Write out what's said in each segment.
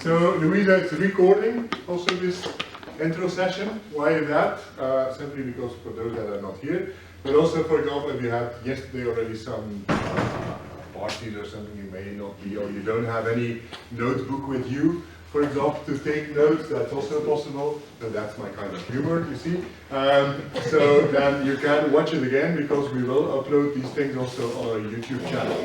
So Louisa, it's a recording, also this intro session. Why is that? Simply because for those that are not here, but also, for example, if you had yesterday already some parties or something, you may not be, or you don't have any notebook with you, for example, to take notes, that's also possible. So that's my kind of humor, you see. So then you can watch it again, because we will upload these things also on our YouTube channel.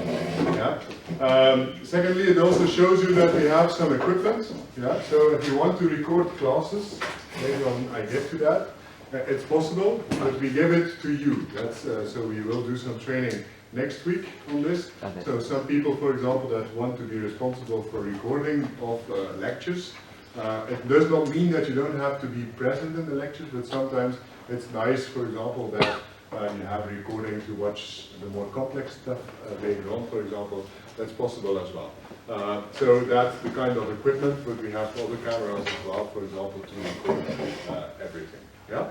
Yeah. Secondly, it also shows you that we have some equipment. Yeah. So if you want to record classes, later on I get to that, it's possible, but we give it to you. That's so we will do some training next week on this. Okay. So some people, for example, that want to be responsible for recording of lectures. It does not mean that you don't have to be present in the lectures, but sometimes it's nice, for example, that you have recording to watch the more complex stuff later on, for example. That's possible as well. So that's the kind of equipment, but we have other cameras as well, for example, to record everything. Yeah.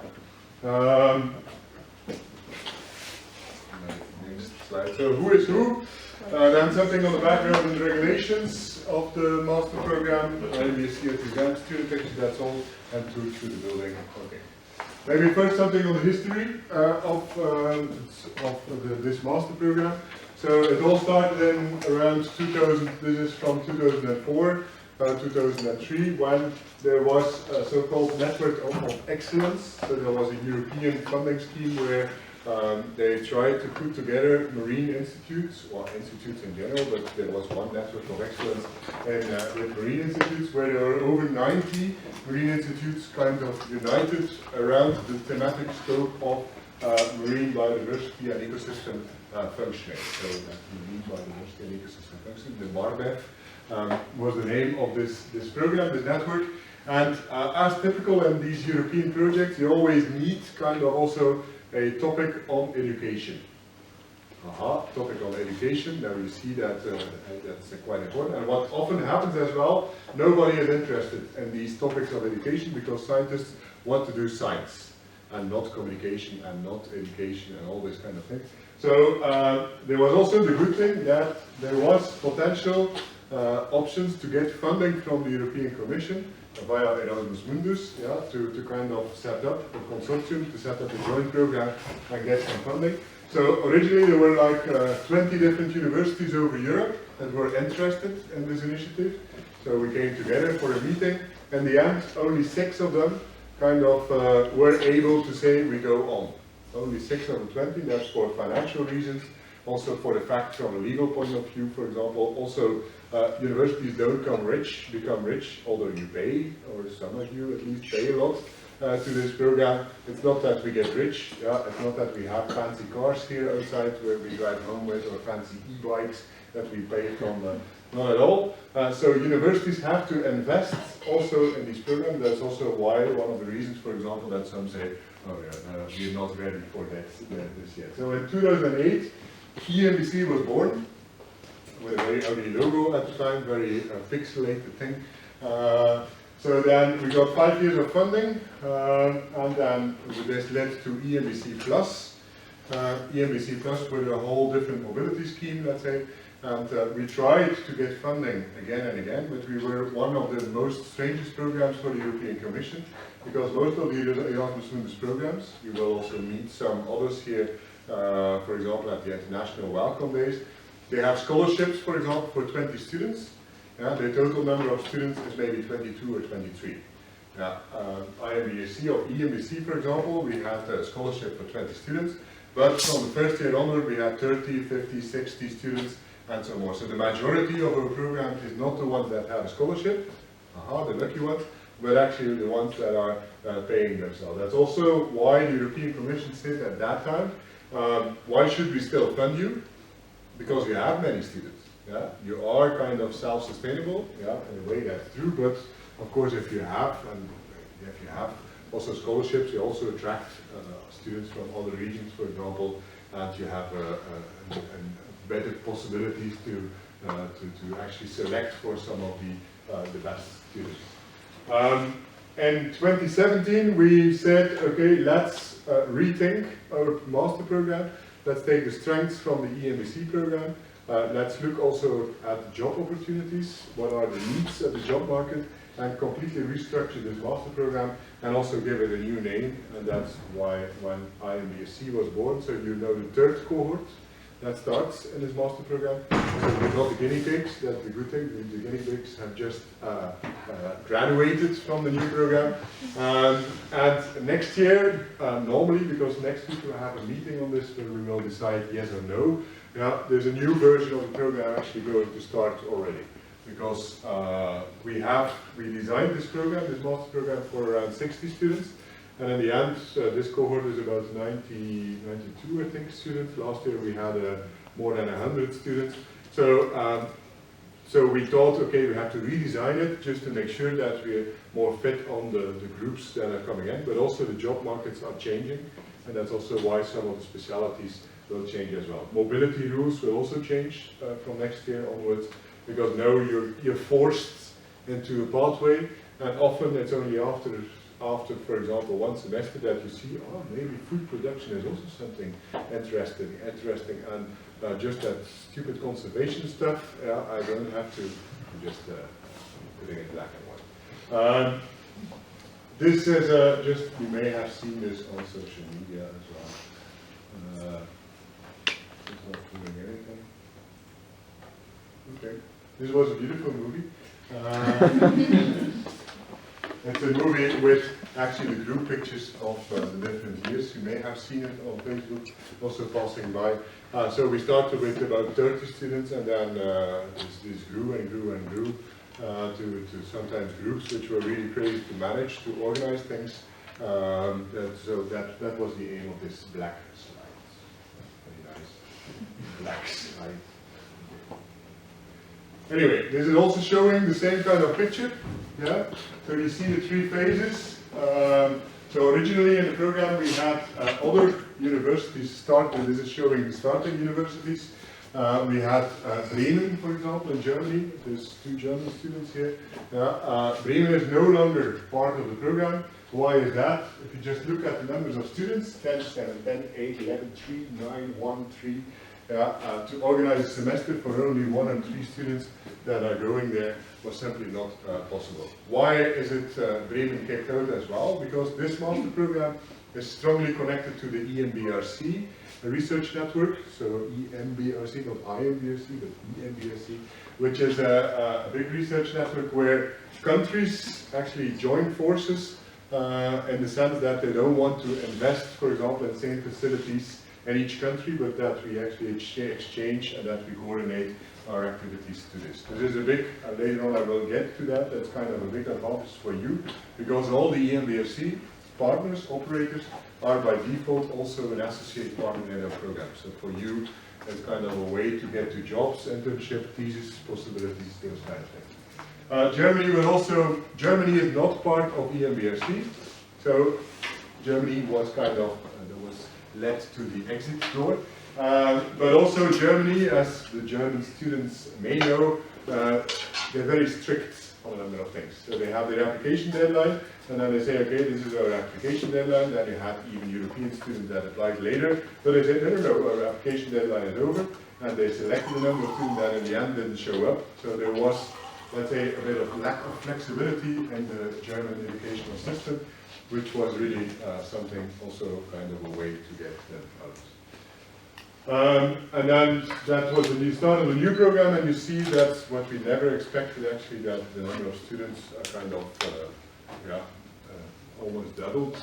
Slide. So who is who? Then something on the background and regulations of the master program. Maybe you see it again, student pictures, that's all, and to the building. Okay. Maybe first something on the history of this master program. So it all started in around 2000. This is from 2004, 2003, when there was a so-called network of excellence. So there was a European funding scheme where they tried to put together marine institutes, or institutes in general, but there was one network of excellence with marine institutes, where there were over 90 marine institutes kind of united around the thematic scope of marine biodiversity and ecosystem functioning. So that marine biodiversity and ecosystem functioning, the MARBEF, was the name of this program, this network. And as typical in these European projects, you always need kind of also a topic on education. Topic on education. Now you see that that's quite important. And what often happens as well, nobody is interested in these topics of education, because scientists want to do science and not communication and not education and all this kind of thing. So there was also the good thing that there was potential options to get funding from the European Commission via Erasmus Mundus, yeah, to kind of set up a consortium, to set up a joint program and get some funding. So originally there were like 20 different universities over Europe that were interested in this initiative. So we came together for a meeting. In the end, only 6 of them kind of were able to say we go on. Only 6 of the 20, that's for financial reasons, also for the fact from a legal point of view, for example. Also, universities don't become rich, although you pay, or some of you at least pay a lot to this program. It's not that we get rich, yeah? It's not that we have fancy cars here outside where we drive home with, or fancy e-bikes that we pay from, not at all. So universities have to invest also in these programs. That's also why, one of the reasons, for example, that some say, oh yeah, we're not ready for this yet. So in 2008, EMBC was born, with a very ugly logo at the time, very pixelated thing. So then we got 5 years of funding, and then this led to EMBC Plus. EMBC Plus with a whole different mobility scheme, let's say. And we tried to get funding again and again, but we were one of the most strangest programs for the European Commission, because most of the Erasmus Mundus programs, you will also meet some others here, for example at the International Welcome Days, they have scholarships, for example, for 20 students. Yeah, the total number of students is maybe 22 or 23. Yeah, IMBC or EMBC, for example, we had a scholarship for 20 students, but from the first year onward we had 30, 50, 60 students and so more. So the majority of our program is not the ones that have a scholarship, the lucky ones, but actually the ones that are paying themselves. That's also why the European Commission said at that time, why should we still fund you? Because you have many students. Yeah? You are kind of self-sustainable, yeah, in a way that's true, but of course if you have also scholarships, you also attract students from other regions, for example, and you have better possibilities to actually select for some of the best students. In 2017 we said, okay, let's rethink our master program. Let's take the strengths from the EMBC program, let's look also at job opportunities, what are the needs of the job market, and completely restructure this master program and also give it a new name, and that's why when IMBSC was born. So you know the third cohort that starts in this master program. So we're not the guinea pigs, that's the good thing. The guinea pigs have just graduated from the new program. And next year, normally, because next week we'll have a meeting on this where we will decide yes or no, there's a new version of the program actually going to start already. Because we designed this program, this master program, for around 60 students. And in the end, this cohort is about 92, I think, students. Last year we had more than 100 students. So, so we thought, okay, we have to redesign it just to make sure that we're more fit on the groups that are coming in, but also the job markets are changing, and that's also why some of the specialities will change as well. Mobility rules will also change from next year onwards, because now you're forced into a pathway, and often it's only after, for example, one semester that you see, oh, maybe food production is also something interesting, and just that stupid conservation stuff, I don't have to just putting it black and white. This is just, you may have seen this on social media as well. It's not doing anything. Okay, this was a beautiful movie. It's a movie with actually the group pictures of the different years. You may have seen it on Facebook, also passing by. So we started with about 30 students, and then this grew and grew and grew to sometimes groups which were really crazy to manage, to organize things. So that was the aim of this black slide. Very nice. Black slide. Anyway, this is also showing the same kind of picture. Yeah. So you see the three phases. So originally in the program we had other universities start, and this is showing the starting universities. We had Bremen, for example, in Germany. There's 2 German students here. Bremen is no longer part of the program. Why is that? If you just look at the numbers of students, 10, 7, 10, 8, 11, 3, 9, 1, 3, to organize a semester for only 1 and 3 students that are going there was simply not possible. Why is it Bremen kicked out as well? Because this master program is strongly connected to the EMBRC, a research network, so EMBRC, not IMBRC, but EMBRC, which is a big research network where countries actually join forces in the sense that they don't want to invest, for example, in same facilities in each country, but that we actually exchange and that we coordinate our activities to this. This is a big, later on I will get to that, that's kind of a big advantage for you, because all the EMBFC partners, operators, are by default also an associate partner in our program. So for you, it's kind of a way to get to jobs, internship, thesis, possibilities, those kind of things. Germany is not part of EMBFC, so Germany was kind of, led to the exit door. But also Germany, as the German students may know, they're very strict on a number of things. So they have their application deadline, and then they say, okay, this is our application deadline. Then you have even European students that applied later, but they say, no, our application deadline is over, and they selected a number of students that in the end didn't show up. So there was, let's say, a bit of lack of flexibility in the German educational system, which was really something also kind of a way to get them out. And then that was when you started a new program, and you see that's what we never expected actually, that the number of students are kind of almost doubled.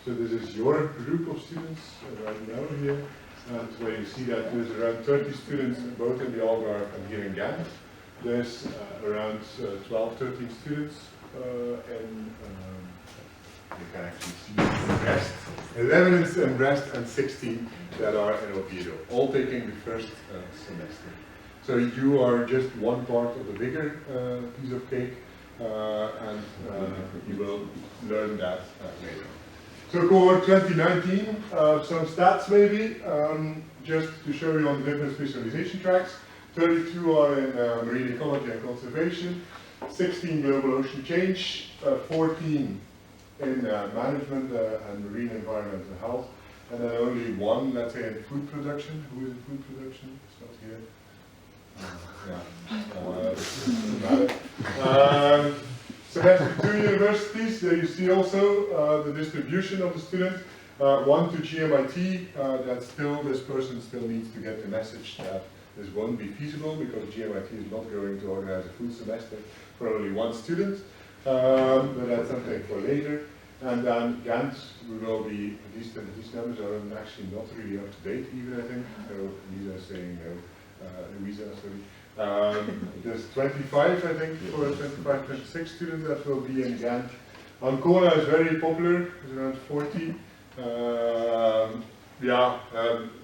So this is your group of students right now here, and where you see that there's around 30 students both in the Algarve and here in Ghent. There's around 12, 13 students. And you can actually see in Brest, 11 in Brest and 16 that are in Oviedo, all taking the first semester. So you are just one part of the bigger piece of cake, and you will learn that later. So cohort 2019, some stats maybe, just to show you on the different specialization tracks. 32 are in marine ecology and conservation, 16 global ocean change, 14 in management and marine environment and health, and then only one, let's say, in food production. Who is in food production? It's not here. Semester 2 universities, there you see also the distribution of the students. 1 to GMIT, that still, this person still needs to get the message that this won't be feasible because GMIT is not going to organize a full semester for only 1 student, but that's something for later. And then Ghent, we will be, these numbers are actually not really up to date even, I think. So Lisa is saying no. Louisa, sorry. There's 25, I think, for 25, 26 students that will be in Ghent. Ancona is very popular, it's around 40.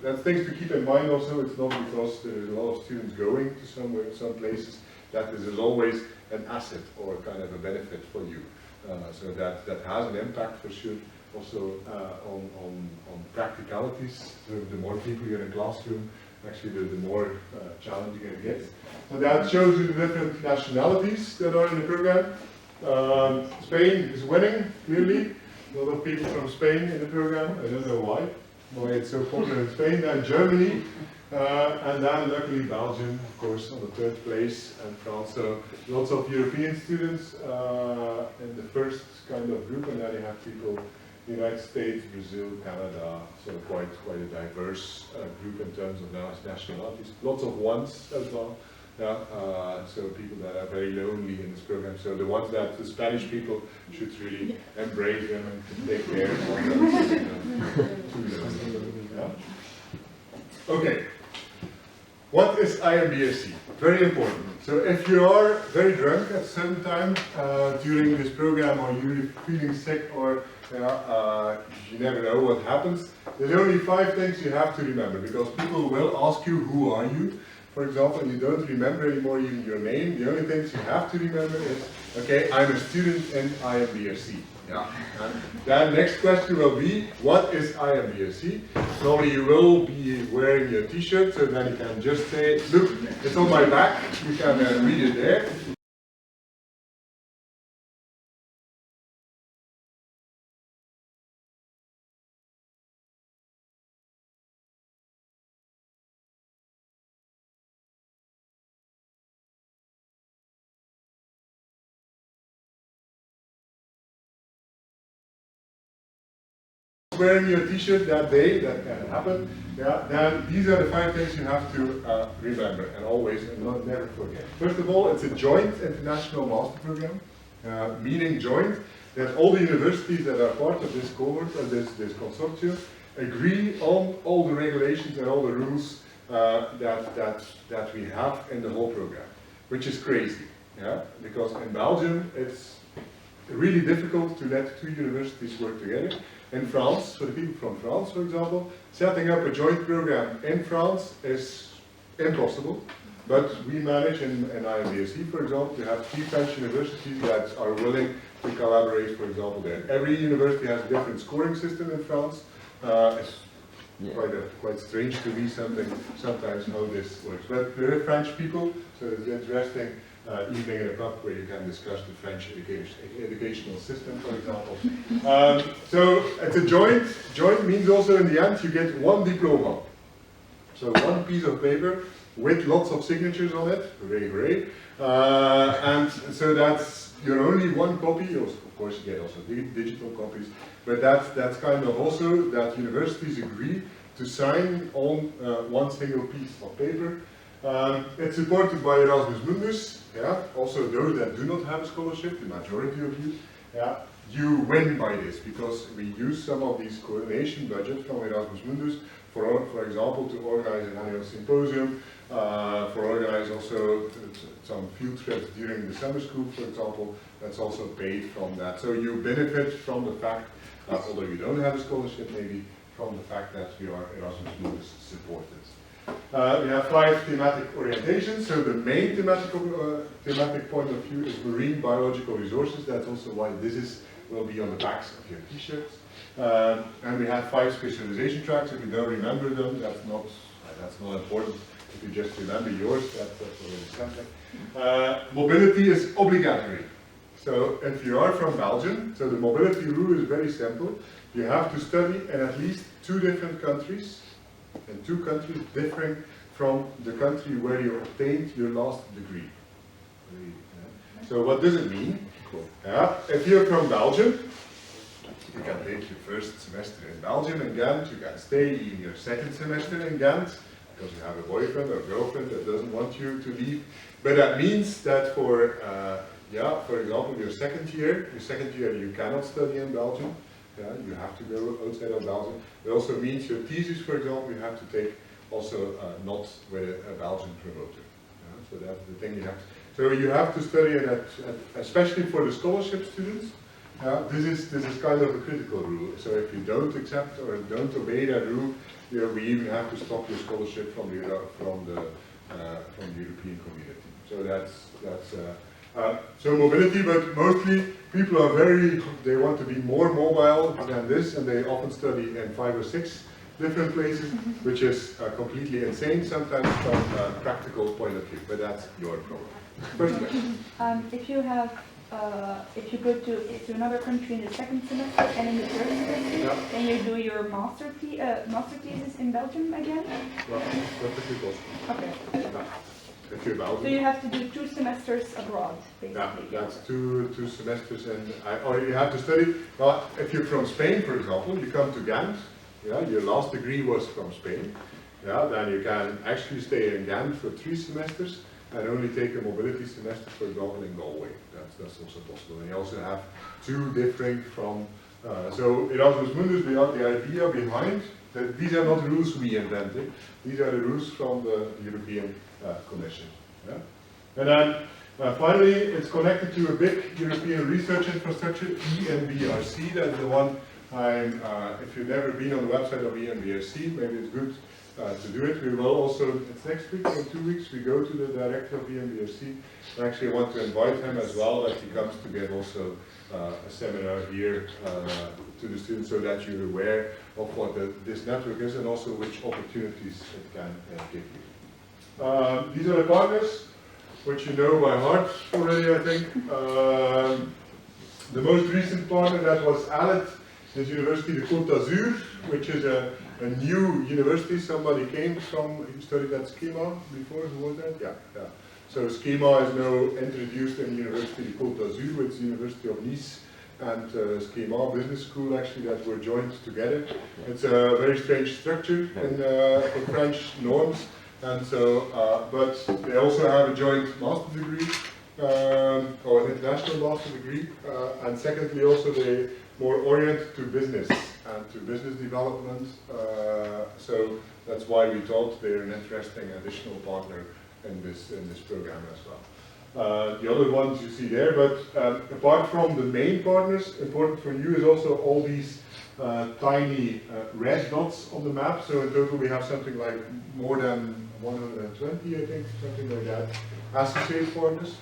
That's things to keep in mind also. It's not because there's a lot of students going to somewhere, some places, that this is always an asset or kind of a benefit for you. So that has an impact for sure also on practicalities. So the more people you're in a classroom, actually the more challenging it gets. So that shows you the different nationalities that are in the program. Spain is winning, clearly. A lot of people from Spain in the program. I don't know why it's so popular in Spain. Then Germany, and then luckily Belgium, of course, on the 3rd place, and France. So lots of European students in the first kind of group, and then you have people United States, Brazil, Canada, so quite a diverse group in terms of nationalities. Lots of ones as well. So people that are very lonely in this program. So the ones that the Spanish people should really embrace them and take care of them. Okay. What is IMBSC? Very important. So if you are very drunk at some time during this program, or you're feeling sick, or you never know what happens, there's only 5 things you have to remember, because people will ask you, who are you? For example, and you don't remember anymore even your name. The only things you have to remember is, okay, I'm a student in IMBSC. And then next question will be, what is IMBSC? Normally you will be wearing your t-shirt, so then you can just say, look, it's on my back, you can read it there. Wearing your t-shirt that day, that can happen, then these are the 5 things you have to remember and always and never forget. First of all, it's a joint international master program, meaning joint, that all the universities that are part of this cohort, or this consortium, agree on all the regulations and all the rules that we have in the whole program, which is crazy, because in Belgium it's really difficult to let 2 universities work together. In France, for the people from France, for example, setting up a joint program in France is impossible. But we manage in IMBSC, for example, to have 3 French universities that are willing to collaborate, for example, there. Every university has a different scoring system in France. It's quite strange to me sometimes how this works. But there are French people, so it's interesting. Evening in a pub where you can discuss the French educational system, for example. So it's a joint. Joint means also in the end you get 1 diploma. So 1 piece of paper with lots of signatures on it. Hooray, hooray. And so that's your only 1 copy. Of course you get also digital copies. But that's kind of also that universities agree to sign on 1 single piece of paper. It's supported by Erasmus Mundus. Also those that do not have a scholarship, the majority of you, you win by this, because we use some of these coordination budgets from Erasmus Mundus for example, to organize an annual symposium, for organize also some field trips during the summer school, for example. That's also paid from that. So you benefit from the fact that, although you don't have a scholarship, maybe from the fact that we are Erasmus Mundus supported. We have 5 thematic orientations. So the main thematic point of view is marine biological resources. That's also why this will be on the backs of your t-shirts. And we have 5 specialization tracks. If you don't remember them, that's not important. If you just remember yours, that's already something. Mobility is obligatory. So if you are from Belgium, so the mobility rule is very simple. You have to study in at least 2 different countries, and 2 countries differing from the country where you obtained your last degree. So what does it mean? If you're from Belgium, you can take your first semester in Belgium in Ghent, you can stay in your second semester in Ghent, because you have a boyfriend or girlfriend that doesn't want you to leave. But that means that for example, your second year you cannot study in Belgium. You have to go outside of Belgium. It also means your thesis, for example, you have to take also not with a Belgian promoter. So that's the thing you have to. So you have to study, especially for the scholarship students. This is kind of a critical rule. So if you don't accept or don't obey that rule, we even have to stop your scholarship from the European community. So that's so mobility, but mostly people are they want to be more mobile than this, and they often study in 5 or 6 different places, which is completely insane sometimes from a practical point of view, but that's your problem. First question. If you go to another country in the second semester and in the third semester, can you do your master thesis in Belgium again? Well, perfectly possible. Okay. If you're Belgium. So you have to do 2 semesters abroad, basically. Yeah, that's two semesters, or you have to study. Well, if you're from Spain, for example, you come to Ghent. Your last degree was from Spain. Then you can actually stay in Ghent for 3 semesters. And only take a mobility semester, for example, in Galway. That's also possible. And you also have 2 differing from, so Erasmus Mundus, the idea behind, that these are not rules we invented, these are the rules from the European Commission. And then finally, it's connected to a big European research infrastructure, ENBRC, that's the one if you've never been on the website of ENBRC, maybe it's good to do it. We will also, it's next week or 2 weeks, we go to the director of ENBRC. Actually, I want to invite him as well, that he comes to give also a seminar here to the students, so that you're aware of what this network is and also which opportunities it can give you. These are the partners, which you know by heart already, I think. The most recent partner that was added is University de Côte d'Azur, which is a new university. Somebody came from, you studied at Schema before, who was that? Yeah. So Schema is now introduced in University de Côte d'Azur, with the University of Nice and Schema Business School, actually, that were joined together. It's a very strange structure for French norms, and so, but they also have a joint master degree, or an international master degree, and secondly also they more oriented to business and to business development, so that's why we thought they're an interesting additional partner in this program as well. The other ones you see there, but apart from the main partners, important for you is also all these tiny red dots on the map. So in total we have something like more than 120, I think, something like that, associate partners.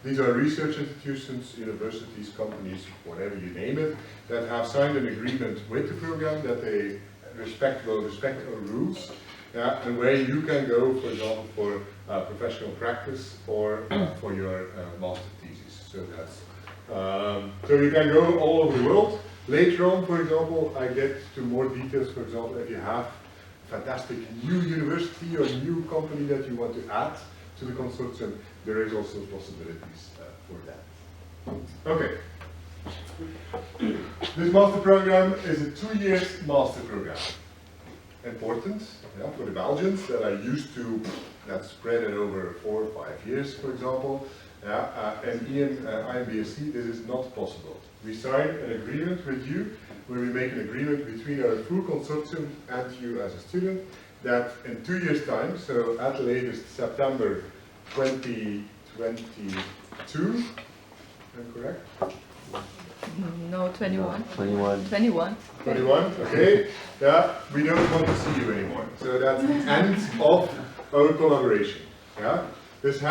These are research institutions, universities, companies, whatever you name it, that have signed an agreement with the program that they will respect our rules, and where you can go, for example, for professional practice or for your master thesis. So that's so you can go all over the world. Later on, for example, I get to more details. For example, if you have a fantastic new university or new company that you want to add to the consortium, there is also possibilities for that. Okay. This master program is a 2-year master program. Important for the Belgians that are used to that spread it over 4 or 5 years, for example. And IMBSC, this is not possible. We sign an agreement with you, where we make an agreement between our full consortium and you as a student, that in 2 years' time, so at the latest September 2022, am I correct? No, 21. 21. 21. 21, okay. We don't want to see you anymore. So that's the end of our collaboration. This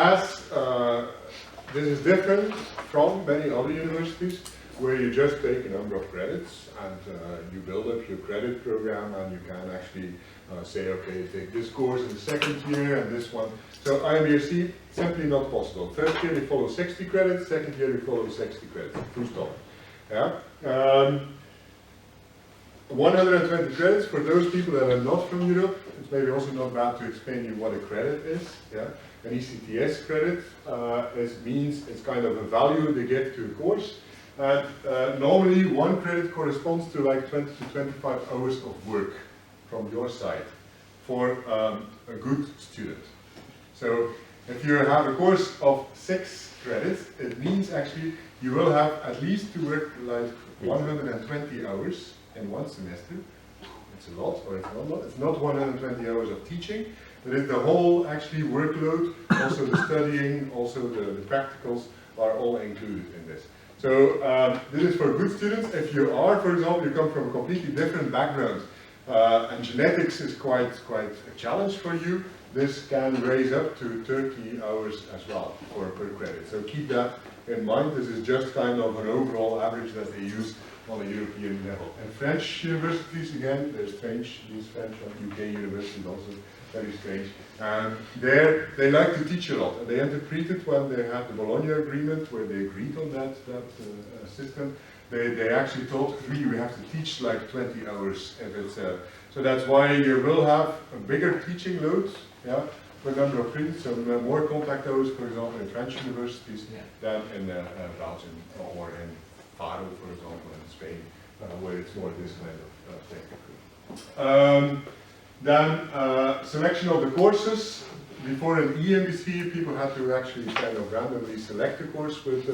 is different from many other universities. where you just take a number of credits and you build up your credit program, and you can actually say, okay, take this course in the second year and this one. So IMBRC, simply not possible. First year we follow 60 credits, second year we follow 60 credits, full stop. Yeah. 120 credits for those people that are not from Europe. It's maybe also not bad to explain you what a credit is. Yeah. An ECTS credit means it's kind of a value they give to a course. And normally one credit corresponds to like 20 to 25 hours of work from your side for a good student. So if you have a course of 6 credits, it means actually you will have at least to work like 120 hours in one semester. It's a lot, or it's not a lot. It's not 120 hours of teaching, but it's the whole actually workload, also the studying, also the practicals are all included in this. So this is for good students. If you are, for example, you come from a completely different background, and genetics is quite a challenge for you, this can raise up to 30 hours as well per credit. So keep that in mind. This is just kind of an overall average that they use on a European level. And French universities, again, they're strange. These French and UK universities also very strange. There, they like to teach a lot. And they interpret it when they had the Bologna Agreement, where they agreed on that system. They actually told we have to teach like 20 hours if it's so that's why you will have a bigger teaching load, yeah, for a number of credits, so more contact hours, for example, in French universities than in Belgium or in Faro, for example, in Spain, where it's more this kind of technical. Then selection of the courses. Before in EMBC, people had to actually kind of randomly select a course with,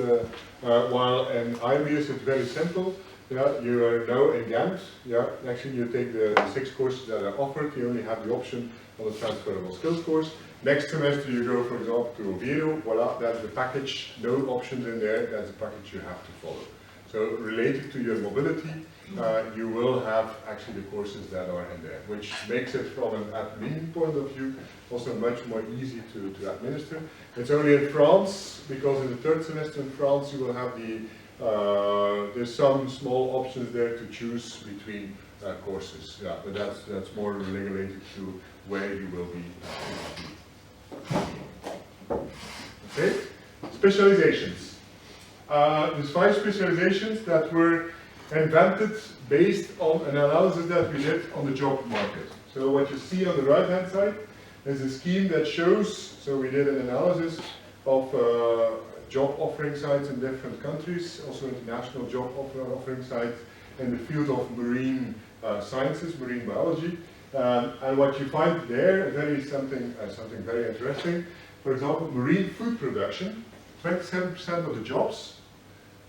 while in IMBS it's very simple. Yeah, you are now in Ghent. Yeah, actually you take the 6 courses that are offered. You only have the option on the transferable skills course. Next semester you go, for example, to Oviedo. Voila, that's the package. No options in there. That's the package you have to follow. So related to your mobility, you will have actually the courses that are in there, which makes it from an admin point of view also much more easy to administer. It's only in France, because in the 3rd semester in France you will have there's some small options there to choose between courses. Yeah, but that's more related to where you will be. Okay, specializations. There's 5 specializations that were invented based on an analysis that we did on the job market. So what you see on the right hand side is a scheme that shows, so we did an analysis of job offering sites in different countries, also international job offering sites in the field of marine sciences, marine biology. And what you find there, something very interesting. For example, marine food production, 27% of the jobs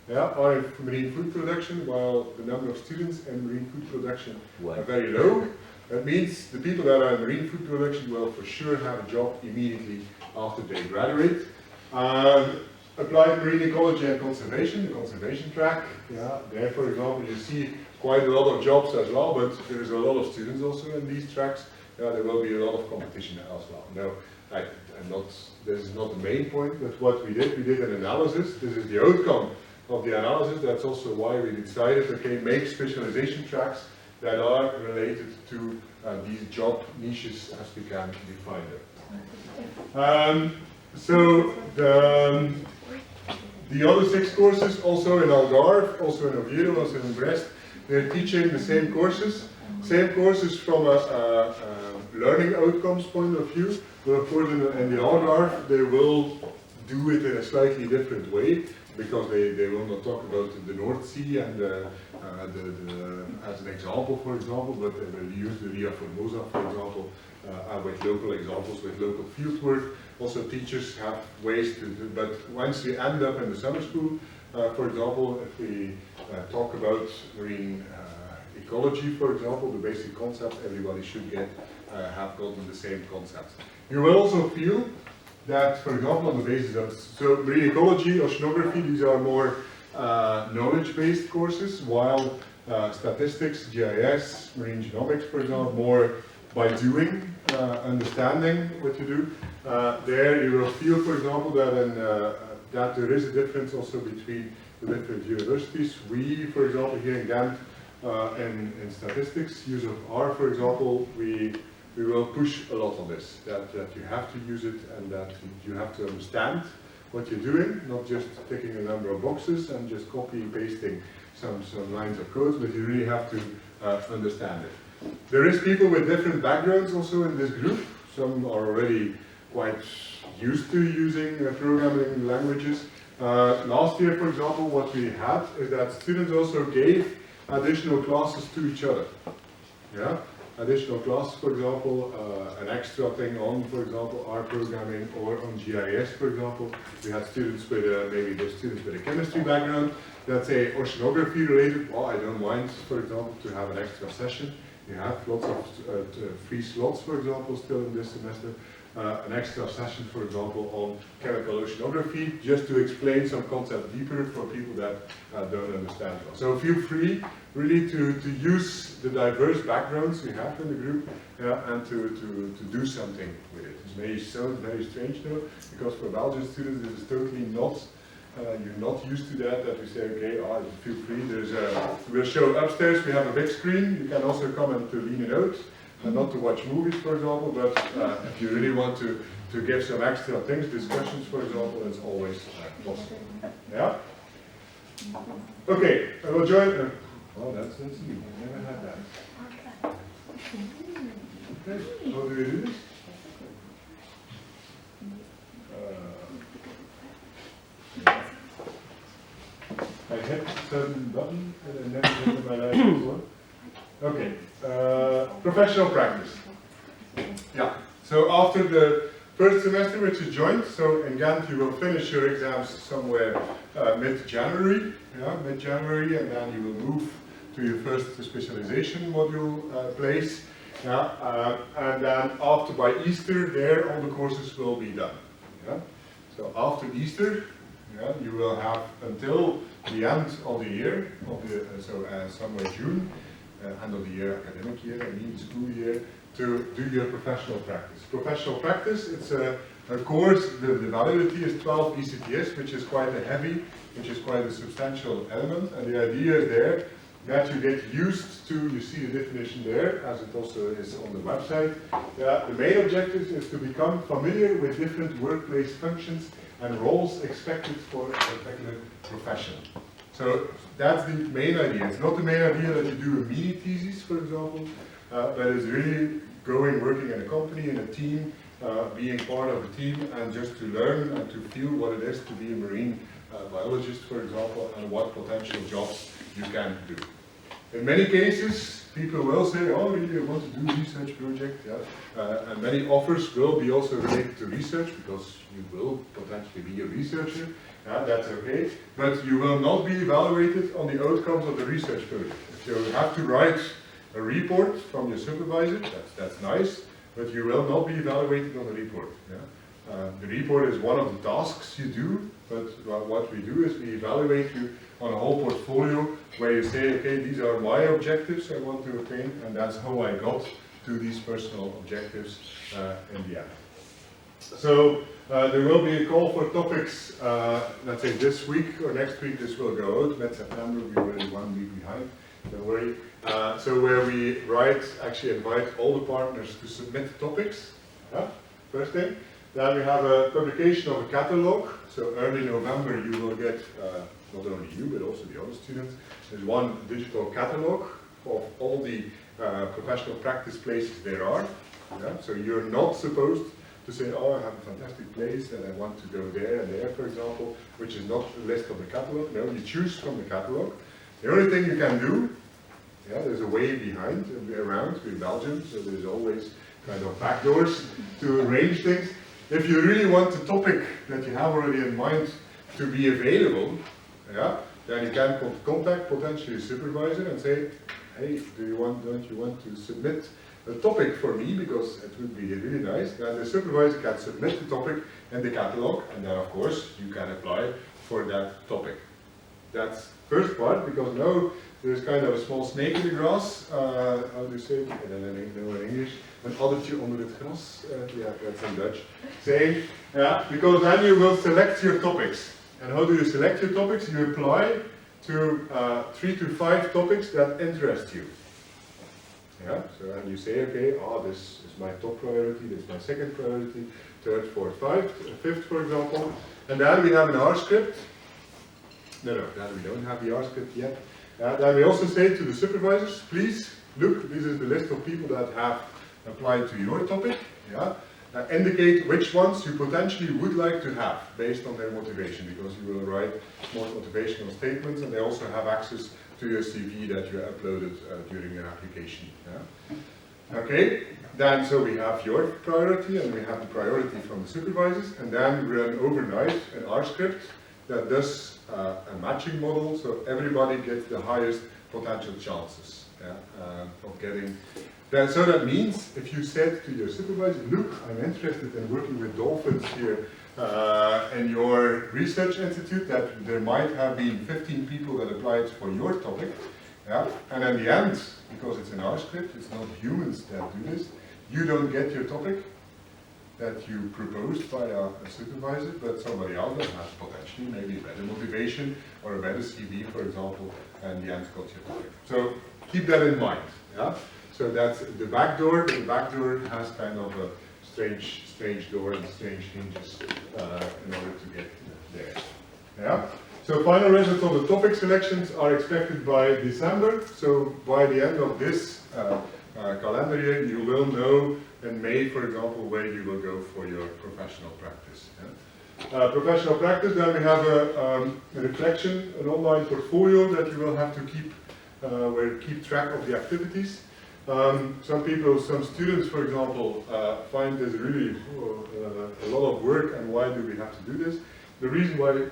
are in marine food production, while the number of students in marine food production are very low. That means the people that are in marine food production will for sure have a job immediately after they graduate. Applied marine ecology and conservation, the conservation track. Yeah, there, for example, you see quite a lot of jobs as well, but there is a lot of students also in these tracks. There will be a lot of competition as well. No, this is not the main point, but what we did an analysis. This is the outcome of the analysis. That's also why we decided, okay, make specialization tracks that are related to these job niches as we can define them. So the other 6 courses, also in Algarve, also in Oviedo, also in Brest, they're teaching the same courses. Same courses from a learning outcomes point of view, but of course in the Algarve they will do it in a slightly different way, because they will not talk about the North Sea and as an example, for example, but they will use the Ria Formosa, for example, with local examples, with local field work. Also teachers have ways to do, but once we end up in the summer school, for example, if we talk about marine ecology, for example, the basic concepts, everybody should have gotten the same concepts. You will also feel that, for example, on the basis of, so marine ecology, oceanography, these are more knowledge-based courses, while statistics, GIS, marine genomics, for example, more by doing, understanding what you do. There you will feel, for example, that that there is a difference also between the different universities. We, for example, here in Ghent, in statistics, use of R, for example, we will push a lot on this, that you have to use it and that you have to understand what you're doing, not just ticking a number of boxes and just copy and pasting some lines of code, but you really have to understand it. There is people with different backgrounds also in this group. Some are already quite used to using programming languages. Last year, for example, what we had is that students also gave additional classes to each other. Yeah? Additional classes, for example, an extra thing on, for example, R programming or on GIS, for example. We had students with, maybe there's students with a chemistry background that say oceanography related. Well, I don't mind, for example, to have an extra session. You have lots of free slots, for example, still in this semester. An extra session, for example, on chemical oceanography, just to explain some concept deeper for people that don't understand well. So feel free really to use the diverse backgrounds we have in the group and to do something with it. It may sound very strange though, because for Belgian students this is totally not, you're not used to that we say, okay, feel free, we'll show upstairs, we have a big screen, you can also come and to lean it out. Not to watch movies, for example, but if you really want to give some extra things, discussions, for example, it's always possible. Yeah? Okay, I will join. Oh, that's new. I never had that. Okay, how do we do this? I hit a certain button and I never hit my life before. Okay, professional practice. Yeah, so after the first semester which you joined, so in Ghent you will finish your exams somewhere mid-January, mid-January, and then you will move to your first specialization module place. And then after by Easter, there all the courses will be done. Yeah? So after Easter, you will have until the end of the year, somewhere June, end of the year, academic year, I mean school year, to do your professional practice. Professional practice, it's a course, the validity is 12 ECTS, which is quite a heavy, which is quite a substantial element, and the idea is there that you get used to, you see the definition there, as it also is on the website. The main objective is to become familiar with different workplace functions and roles expected for a particular profession. So that's the main idea. It's not the main idea that you do a mini thesis, for example, but it's really working in a company, in a team, being part of a team, and just to learn and to feel what it is to be a marine biologist, for example, and what potential jobs you can do. In many cases, people will say, oh, really, I want to do a research project, and many offers will be also related to research, because you will potentially be a researcher. That's okay, but you will not be evaluated on the outcomes of the research project. If you have to write a report from your supervisor, that's nice, but you will not be evaluated on the report. The report is one of the tasks you do, but what we do is we evaluate you on a whole portfolio where you say, okay, these are my objectives I want to attain, and that's how I got to these personal objectives in the end. So there will be a call for topics, let's say this week or next week. This will go out, mid-September, we're already 1 week behind, don't worry. So where we actually invite all the partners to submit topics, first thing. Then we have a publication of a catalog, so early November you will get, not only you but also the other students, there's one digital catalog of all the professional practice places there are. So you're not supposed to say, oh, I have a fantastic place and I want to go there and there, for example, which is not the list of the catalog. No, you choose from the catalog. The only thing you can do, there's a way behind and around. We're Belgium, so there's always kind of back doors to arrange things. If you really want the topic that you have already in mind to be available, then you can contact potentially a supervisor and say, hey, don't you want to submit a topic for me, because it would be really nice. Then the supervisor can submit the topic in the catalog, and then of course you can apply for that topic. That's first part, because now there's kind of a small snake in the grass. How do you say it? I don't know in English. Een addertje onder het gras. Yeah, that's in Dutch. Saying, because then you will select your topics. And how do you select your topics? You apply to 3 to 5 topics that interest you. Yeah, so and you say, okay, this is my top priority, this is my second priority, third, fourth, fifth, for example. And then we have an R script. No, then we don't have the R script yet. Then we also say to the supervisors, please look, this is the list of people that have applied to your topic. Yeah. Indicate which ones you potentially would like to have based on their motivation, because you will write more motivational statements and they also have access to your CV that you uploaded during your application. Yeah? Okay, then so we have your priority and we have the priority from the supervisors, and then we run overnight an R script that does a matching model, so everybody gets the highest potential chances of getting. So that means if you said to your supervisor, look, I'm interested in working with dolphins here in your research institute, that there might have been 15 people that applied for your topic, and in the end, because it's an R script, it's not humans that do this, you don't get your topic that you proposed via a supervisor, but somebody else that has potentially maybe a better motivation or a better CV, for example, and the end got your topic. So keep that in mind. Yeah? So that's the back door. The back door has kind of a strange door and strange hinges in order to get there. Yeah. So final results on the topic selections are expected by December. So by the end of this calendar year, you will know in May, for example, where you will go for your professional practice. Yeah. Professional practice. Then we have a reflection, an online portfolio that you will have to keep track of the activities. Some students, for example, find this really a lot of work, and why do we have to do this? The reason why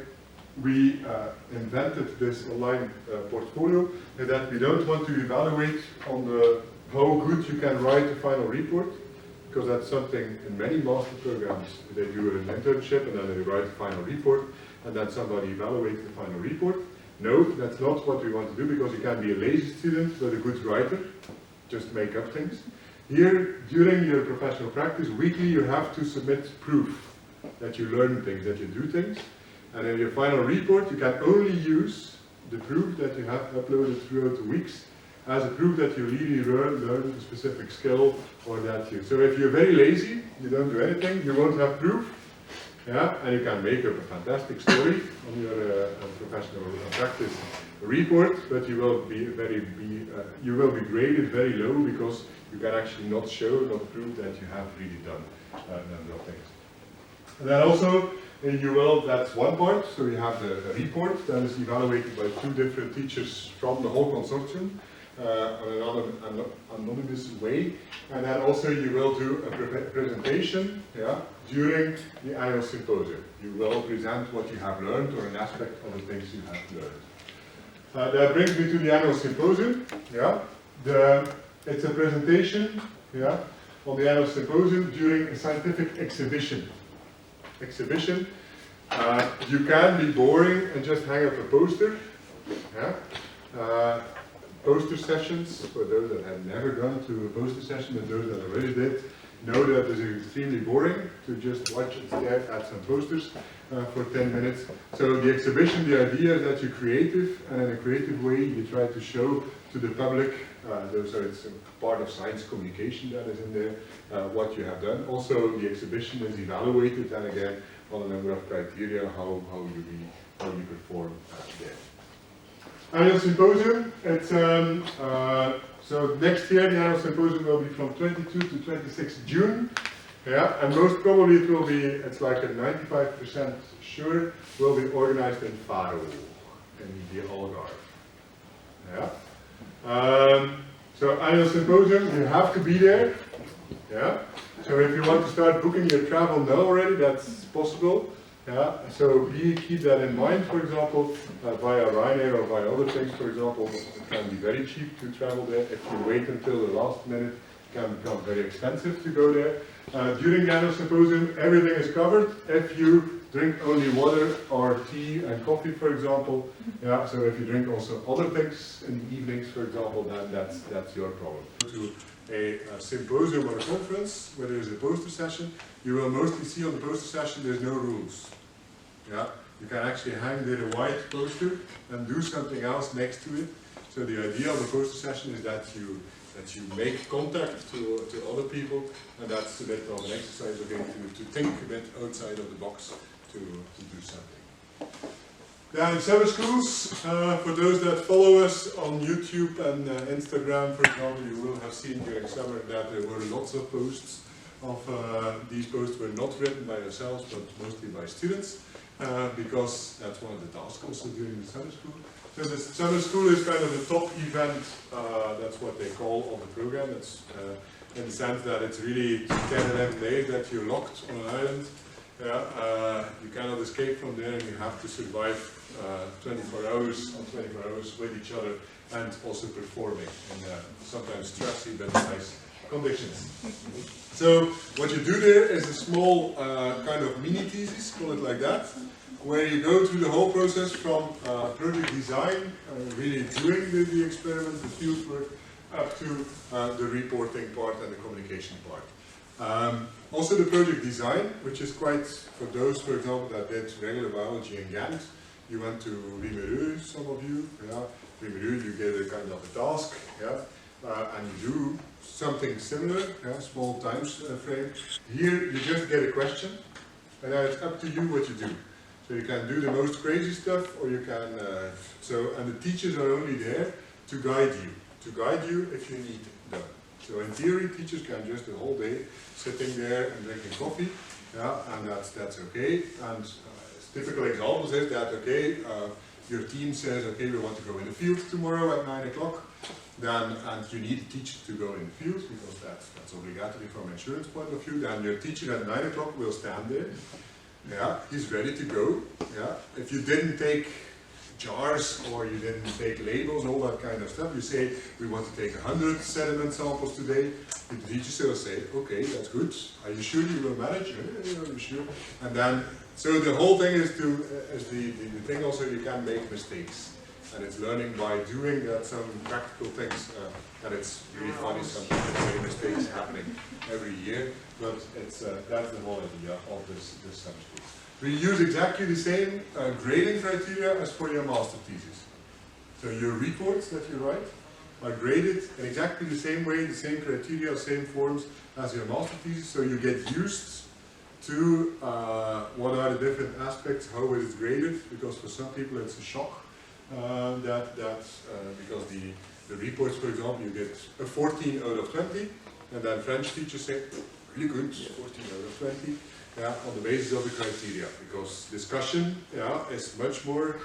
we invented this online portfolio is that we don't want to evaluate on how good you can write a final report, because that's something in many master programs. They do an internship and then they write a final report, and then somebody evaluates the final report. No, that's not what we want to do, because you can be a lazy student but a good writer. Just make up things. Here, during your professional practice, weekly you have to submit proof that you learn things, that you do things. And in your final report, you can only use the proof that you have uploaded throughout the weeks as a proof that you really learned a specific skill, or that you. So if you're very lazy, you don't do anything, you won't have proof. Yeah, and you can make up a fantastic story on your professional practice report, but you will be graded very low, because you can actually not prove that you have really done a number of things. And then also that's one part. So you have the report that is evaluated by 2 different teachers from the whole consortium on an anonymous way, and then also you will do a presentation. Yeah. During the annual symposium, you will present what you have learned, or an aspect of the things you have learned. That brings me to the annual symposium. Yeah, it's a presentation. Yeah, on the annual symposium during a scientific exhibition. You can be boring and just hang up a poster. Yeah. Poster sessions, for those that have never gone to a poster session, and those that already did, know that it is extremely boring to just watch and stare at some posters for 10 minutes. So the exhibition, the idea is that you're creative, and in a creative way you try to show to the public, so it's a part of science communication that is in there, what you have done. Also the exhibition is evaluated, and again on a number of criteria how you perform there. Annual symposium, it's so next year the annual symposium will be from 22 to 26 June. Yeah, and most probably it will be, it's like a 95% sure, will be organized in Faro, in the Algarve. Yeah. So annual symposium, you have to be there. Yeah. So if you want to start booking your travel now already, that's possible. Yeah, so keep that in mind. For example, via Ryanair or via other things, for example, it can be very cheap to travel there. If you wait until the last minute, it can become very expensive to go there. During the annual symposium, everything is covered. If you drink only water or tea and coffee, for example, yeah, so if you drink also other things in the evenings, for example, then that's your problem. To a symposium or a conference where there is a poster session, you will mostly see on the poster session there's no rules. Yeah, You can actually hang there a white poster and do something else next to it. So the idea of a poster session is that you make contact to other people, and that's a bit of an exercise again to think a bit outside of the box to do something. Then summer schools, for those that follow us on YouTube and Instagram, for example, you will have seen during summer that there were lots of posts of these posts were not written by ourselves, but mostly by students, because that's one of the tasks also during the summer school. So the summer school is kind of the top event, that's what they call of the program. It's in the sense that it's really 10, 11 days that you're locked on an island. You cannot escape from there, and you have to survive 24 hours on 24 hours with each other, and also performing in sometimes stressy but nice conditions. So what you do there is a small kind of mini thesis, call it like that, where you go through the whole process from project design, really doing the experiment, the field work, up to the reporting part and the communication part. Also the project design, which is quite, for those, for example, that did regular biology in Ghent, you went to Rimereux, some of you, Rimereux, you get a kind of a task, and you do something similar, small time frame. Here you just get a question, and then it's up to you what you do. So you can do the most crazy stuff, or you can, and the teachers are only there to guide you if you need them. So in theory, teachers can just the whole day sitting there and drinking coffee, and that's okay. And typical examples is that, okay, your team says, okay, we want to go in the field tomorrow at 9 o'clock, and you need a teacher to go in the field, because that's obligatory from an insurance point of view. Then your teacher at 9 o'clock will stand there. He's ready to go. If you didn't take jars or you didn't take labels, all that kind of stuff, you say, we want to take 100 sediment samples today. The teacher will say, okay, that's good. Are you sure you will manage? Are you sure? And then, so the whole thing is the thing also, you can make mistakes. And it's learning by doing that, some practical things, and it's really funny sometimes to say mistakes happening every year, but it's that's the whole idea of this summer school. We use exactly the same grading criteria as for your master thesis. So your reports that you write are graded in exactly the same way, the same criteria, same forms as your master thesis, so you get used to what are the different aspects, how it is graded, because for some people it's a shock. Because the reports, for example, you get a 14 out of 20, and then French teachers say, really good, 14 out of 20, on the basis of the criteria, because discussion is much more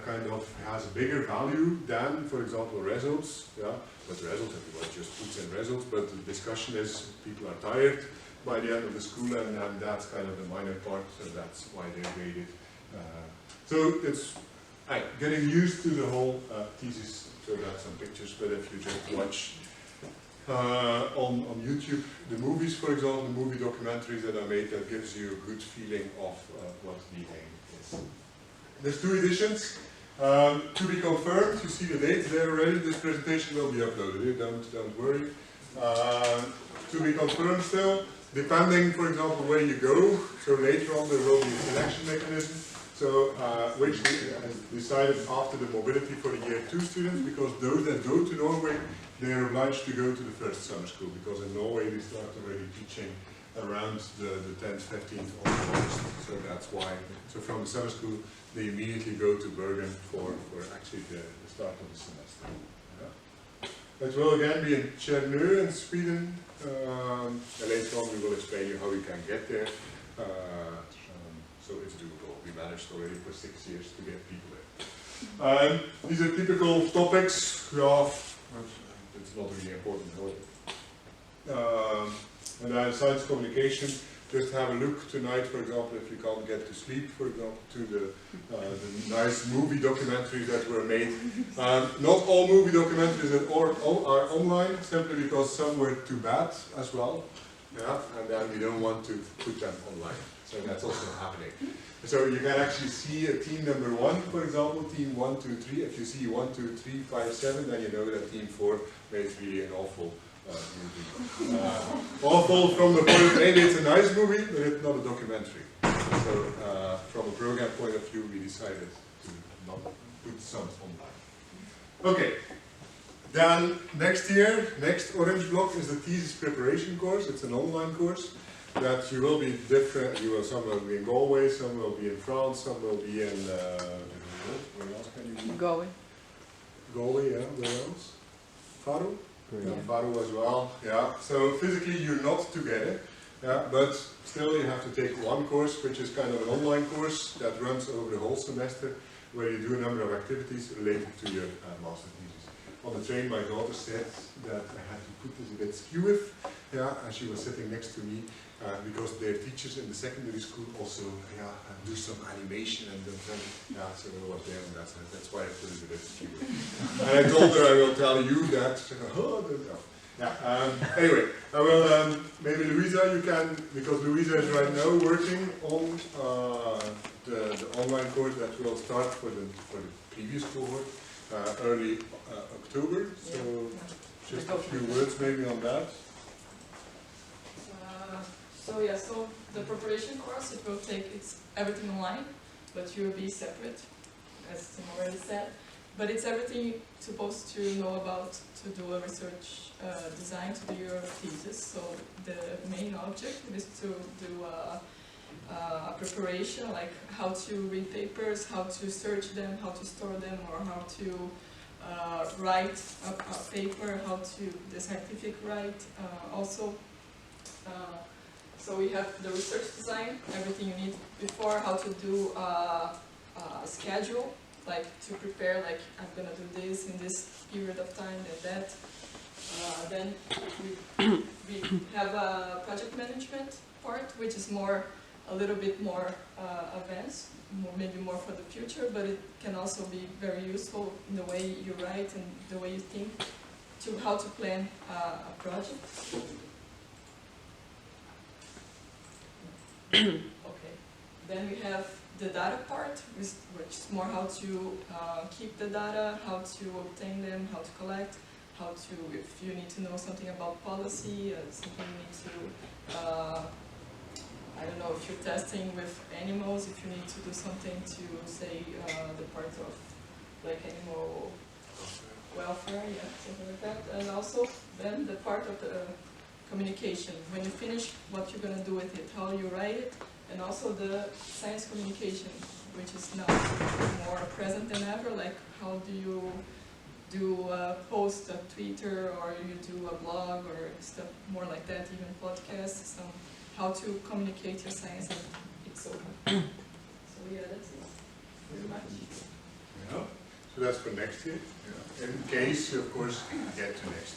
kind of has a bigger value than, for example, results. But results, everybody just puts in results, but the discussion is people are tired by the end of the school, and that's kind of the minor part, so that's why they're graded. So it's getting used to the whole thesis. So that's some pictures, but if you just watch on YouTube the movies, for example, the movie documentaries that are made, that gives you a good feeling of what the aim is. There's 2 editions. To be confirmed, you see the dates there already. This presentation will be uploaded, don't worry. To be confirmed still, depending, for example, where you go. So later on there will be a selection mechanism. So, which is decided after the mobility for the year 2 students, because those that go to Norway, they are obliged to go to the first summer school, because in Norway we start already teaching around the 10th, 15th of August. So that's why. So from the summer school, they immediately go to Bergen for actually the start of the semester. It will again be in Tjärnö in Sweden, and later on we will explain you how we can get there. So it's doable. We managed already for 6 years to get people there. These are typical topics. It's not really important. And then science communication. Just have a look tonight, for example, if you can't get to sleep, for example, to the nice movie documentaries that were made. Not all movie documentaries are online, simply because some were too bad as well. And then we don't want to put them online. So that's also happening. So you can actually see a team number 1, for example, team 1, 2, 3. If you see 1, 2, 3, 5, 7, then you know that team 4 made really an awful movie. Awful from the point of maybe it's a nice movie, but it's not a documentary. So from a program point of view, we decided to not put some online. Okay. Then next year, next orange block is the thesis preparation course. It's an online course that you will be different. Some will be in Galway, some will be in France, some will be in where else can you be? Going. Galway, yeah. Where else? Faro? Yeah. Faro as well. Yeah. So physically you're not together. Yeah, but still you have to take one course, which is kind of an online course that runs over the whole semester, where you do a number of activities related to your master thesis. On the train, my daughter said that I had to put this a bit skew, yeah, and she was sitting next to me, because their teachers in the secondary school also do some animation and then so I was there on that side. That's why I put it a bit skew. And I told her I will tell you that. Anyway, I will, maybe Louisa, you can, because Louisa is right now working on the online course that will start for the previous cohort, early October. So just a few words maybe on that. So the preparation course, it will take, it's everything online, but you will be separate, as Tim already said. But it's everything you're supposed to know about to do a research design, to do your thesis. So the main object is to do a preparation, like how to read papers, how to search them, how to store them, or how to write a paper, how to the scientific write also. So we have the research design, everything you need before, how to do a schedule, like to prepare, like I'm gonna do this in this period of time and that. Then we have a project management part, which is a little bit more advanced, maybe more for the future, but it can also be very useful in the way you write and the way you think to how to plan a project. Okay. Then we have the data part, which is more how to keep the data, how to obtain them, how to collect, how to, if you need to know something about policy, something you need to, I don't know, if you're testing with animals, if you need to do something to, say, the part of, like, animal welfare, yeah, something like that. And also, then the part of the communication. When you finish what you're going to do with it, how you write it, and also the science communication, which is now more present than ever, like how do you do a post, a Twitter, or you do a blog, or stuff more like that, even podcasts, so how to communicate your science, and it's open. So yeah, that's it, pretty much. Yeah. So that's for next year. Yeah. In case you, of course, get to next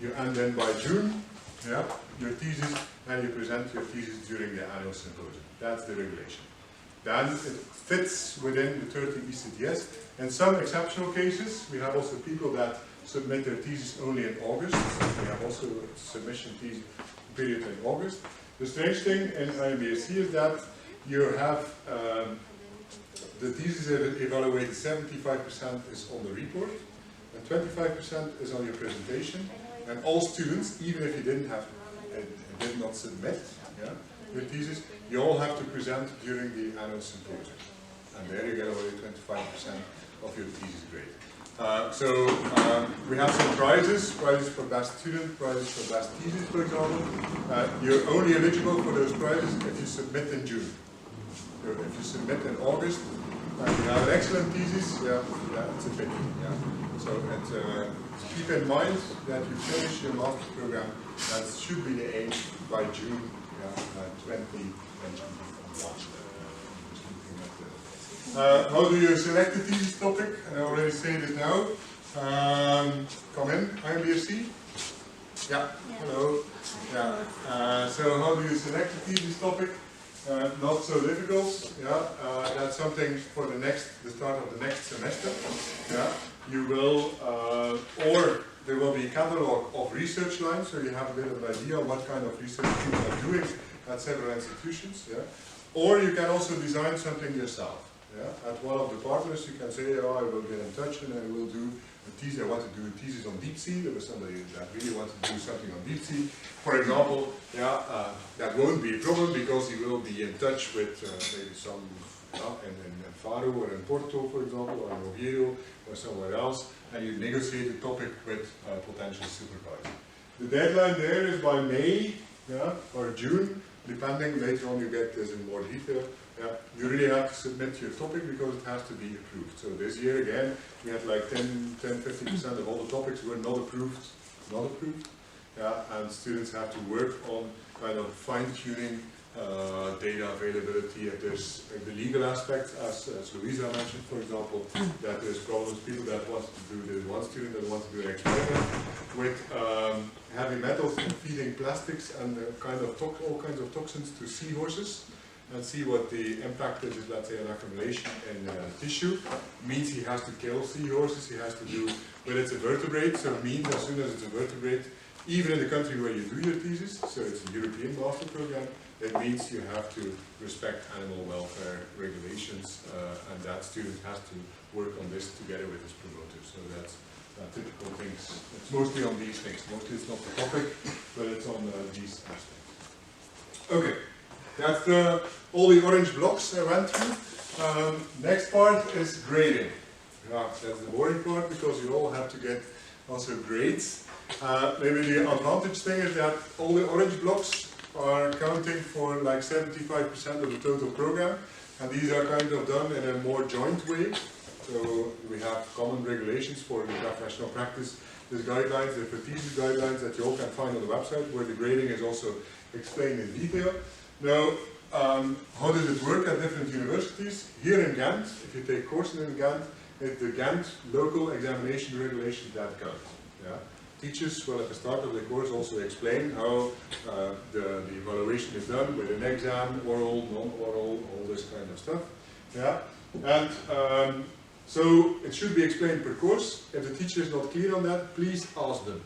year. And then by June, yeah, your thesis, and you present your thesis during the annual symposium. That's the regulation. Then it fits within the 30 ECTS. In some exceptional cases, we have also people that submit their thesis only in August. We have also a submission thesis period in August. The strange thing in IMBSC is that you have the thesis evaluated 75% is on the report, and 25% is on your presentation. And all students, even if you did not submit your thesis, you all have to present during the annual symposium. And there you get already 25% of your thesis grade. We have some prizes for best student, prizes for best thesis, for example. You're only eligible for those prizes if you submit in June. So if you submit in August, and you have an excellent thesis, it's a pity. So keep in mind that you finish your master's program. That should be the aim by June 2021. How do you select the thesis topic? I already said it now. Come in, IMBSC. Yeah, hello. Yeah. So how do you select the thesis topic? Not so difficult. That's something for the start of the next semester. You will, or there will be a catalog of research lines, so you have a bit of an idea of what kind of research people are doing at several institutions. Or you can also design something yourself. Yeah? At one of the partners, you can say, oh, I will get in touch and I will do a thesis. I want to do a thesis on deep sea. There was somebody that really wanted to do something on deep sea. For example, yeah, that won't be a problem because he will be in touch with maybe some in Faro or in Porto, for example, or in Oviedo or somewhere else, and you negotiate the topic with a potential supervisor. The deadline there is by May, yeah, or June, depending. Later on you get this in more detail. Yeah, you really have to submit your topic because it has to be approved. So this year again, we had like 10–50% of all the topics were not approved. Yeah, and students have to work on kind of fine-tuning data availability. There's the legal aspects, as Louisa mentioned, for example, that there's problems, people that want to do, there's one student that wants to do an experiment with heavy metals feeding plastics and all kinds of toxins to seahorses, and see what the impact is, let's say, an accumulation in tissue. It means he has to kill seahorses, he has to do, but it's a vertebrate, so it means as soon as it's a vertebrate, even in the country where you do your thesis, so it's a European master program, it means you have to respect animal welfare regulations, and that student has to work on this together with his promoter. So that's typical things. It's mostly on these things. Mostly it's not the topic, but it's on these aspects. Okay. That's all the orange blocks I went through. Next part is grading. Yeah, that's the boring part because you all have to get also grades. Maybe the advantage thing is that all the orange blocks are counting for like 75% of the total program, and these are kind of done in a more joint way. So we have common regulations for the professional practice. There's guidelines, there's thesis guidelines that you all can find on the website where the grading is also explained in detail. Now, how does it work at different universities? Here in Ghent, if you take courses in Ghent, it's the Ghent local examination regulations that count. Yeah? Teachers will at the start of the course also explain how the evaluation is done with an exam, oral, non-oral, all this kind of stuff. Yeah? And so it should be explained per course. If the teacher is not clear on that, please ask them.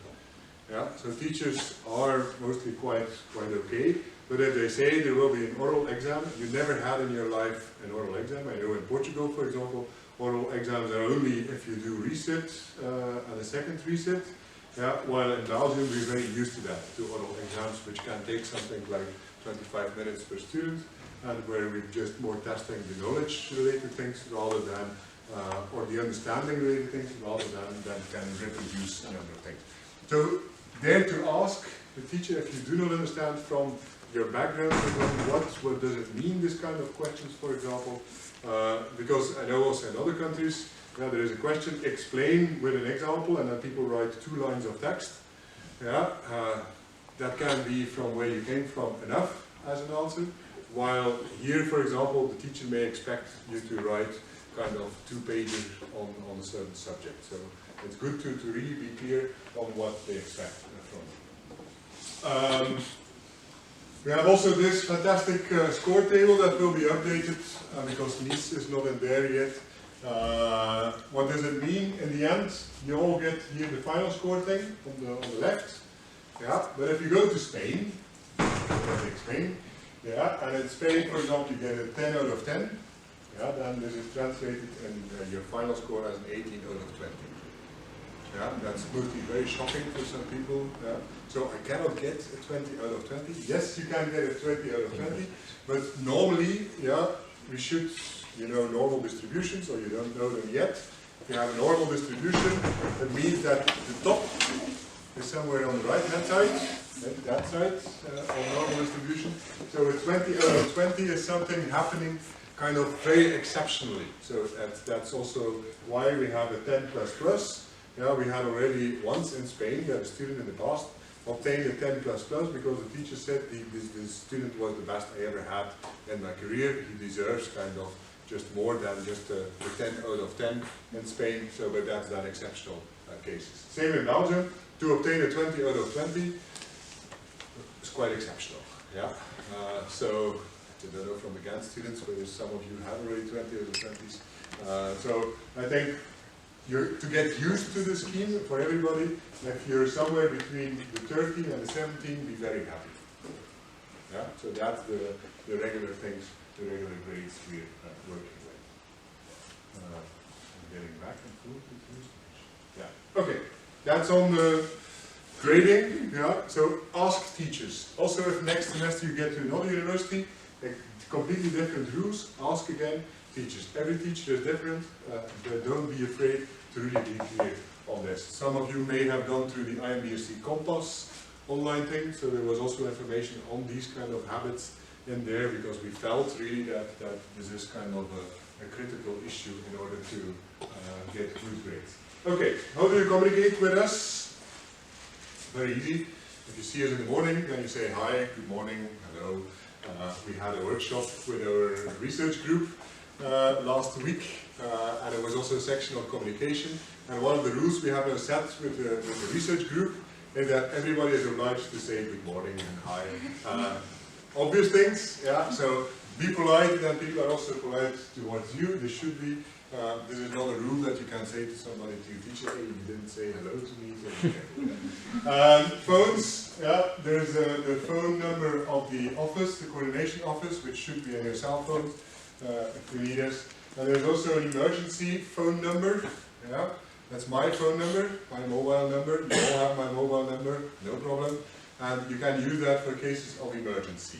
Yeah? So teachers are mostly quite okay. But if they say there will be an oral exam, you never had in your life an oral exam. I know in Portugal, for example, oral exams are only if you do resit and a second resit. Yeah, while in Belgium we're very used to that, to oral exams, which can take something like 25 minutes per student, and where we're just more testing the knowledge-related things rather than, or the understanding-related things rather than can reproduce a number of things. So, dare to ask the teacher if you do not understand from your background, what does it mean, this kind of questions, for example, because I know also in other countries, there is a question, explain with an example, and then people write 2 lines of text. Yeah, that can be from where you came from enough as an answer, while here, for example, the teacher may expect you to write kind of 2 pages on a certain subject. So it's good to really be clear on what they expect from you. We have also this fantastic score table that will be updated because Nice is not in there yet. What does it mean? In the end, you all get here the final score thing on the left. Yeah, but if you go to Spain, yeah, and in Spain, for example, you get a 10 out of 10. Yeah, then this is translated in your final score as an 18 out of 20. Yeah, that's mostly very shocking for some people. Yeah. So I cannot get a 20 out of 20. Yes, you can get a 20 out of 20, but normally, yeah, we should, you know, normal distributions, or you don't know them yet. If you have a normal distribution, that means that the top is somewhere on the right-hand side, that side on normal distribution. So a 20 out of 20 is something happening kind of very exceptionally. So that's also why we have a 10++. Yeah, we had already once in Spain, we had a student in the past obtained a 10++ because the teacher said this student was the best I ever had in my career. He deserves kind of just more than just a 10 out of 10 in Spain, so but that's that exceptional cases. Same in Belgium, to obtain a 20 out of 20 is quite exceptional. Yeah, so I don't know from the Ghent students, whether some of you have already 20 out of 20s. So I think to get used to the scheme for everybody, if you're somewhere between the 13 and the 17, be very happy. Yeah, so that's the regular things, the regular grades we're working with. I'm getting back and forth with this. Yeah. Okay. That's on the grading. Yeah. So ask teachers. Also, if next semester you get to another university, completely different rules, ask again teachers. Every teacher is different. Don't be afraid to really be clear on this. Some of you may have gone through the IMBSC Compass online thing, so there was also information on these kind of habits in there, because we felt really that this is kind of a critical issue in order to get good grades. Okay, how do you communicate with us? Very easy. If you see us in the morning, then you say hi, good morning, hello. We had a workshop with our research group last week, and there was also a section of communication. And one of the rules we have now set with the research group is that everybody is obliged to say good morning and hi. Obvious things, yeah. So be polite, then people are also polite towards you. They should be. This is not a rule that you can say to somebody, to your teacher, hey, you didn't say hello to me. Phones, yeah, there's the phone number of the office, the coordination office, which should be on your cell phone if you need us. And there's also an emergency phone number, yeah, that's my phone number, my mobile number. You all have my mobile number, no problem. And you can use that for cases of emergency.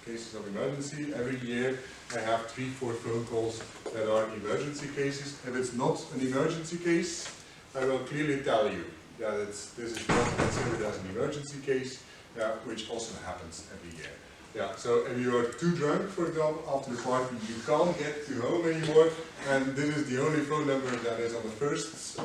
Cases of emergency, every year I have 3-4 phone calls that are emergency cases. If it's not an emergency case, I will clearly tell you that this is not considered as an emergency case, which also happens every year. Yeah, so if you are too drunk, for example, after the party, you can't get to home anymore, and this is the only phone number that is on the first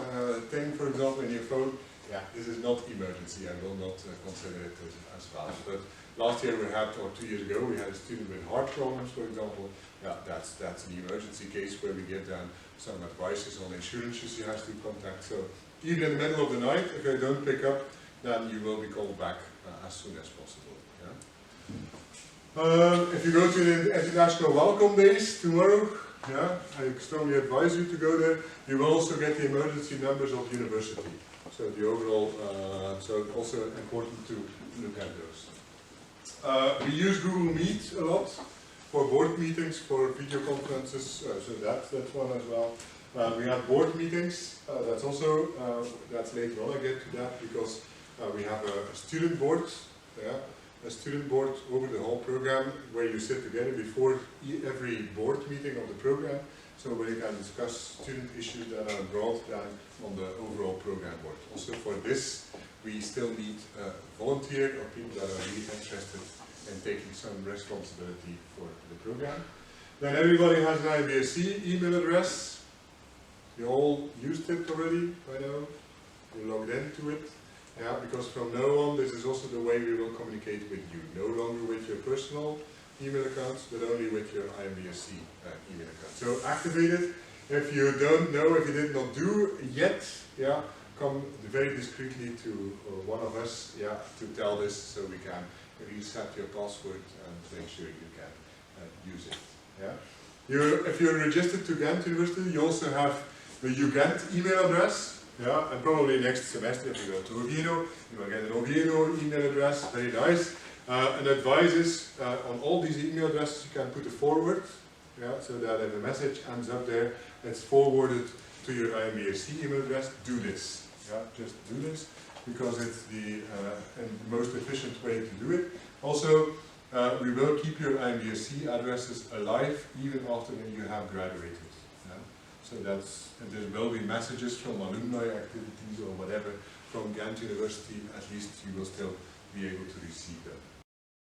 thing, for example, in your phone, yeah, this is not emergency. I will not consider it as valid. But last year we had, or 2 years ago, we had a student with heart problems, for example. Yeah, that's an emergency case where we give them some advices on insurances you have to contact. So even in the middle of the night, if I don't pick up, then you will be called back as soon as possible. Yeah? If you go to the International Welcome Days tomorrow, yeah, I strongly advise you to go there. You will also get the emergency numbers of the university. So the overall, so also important to look at those. We use Google Meet a lot for board meetings, for video conferences, so that's one as well. We have board meetings, that's also, that's later on I get to that, because we have a student board, yeah, a student board over the whole program, where you sit together before every board meeting of the program, so where you can discuss student issues that are brought down on the overall program board. Also for this, we still need a volunteer or people that are really interested in taking some responsibility for the program. Then everybody has an IBSC email address. You all used it already by now. You logged into it. Yeah, because from now on, this is also the way we will communicate with you. No longer with your personal email accounts, but only with your IMBSC email account. So activate it. If you don't know, if you did not do yet, yeah, come very discreetly to one of us, yeah, to tell this, so we can reset your password and make sure you can use it. Yeah. If you're registered to Ghent University, you also have the Ghent email address. Yeah, and probably next semester, if you go to Oviedo, you will get an Oviedo email address. Very nice. And advice is on all these email addresses, you can put a forward, yeah, so that if a message ends up there, it's forwarded to your IMBSC email address. Do this. Yeah, just do this, because it's the most efficient way to do it. Also, we will keep your IMBSC addresses alive even after you have graduated. So that's, and there will be messages from alumni activities or whatever from Ghent University, at least you will still be able to receive them.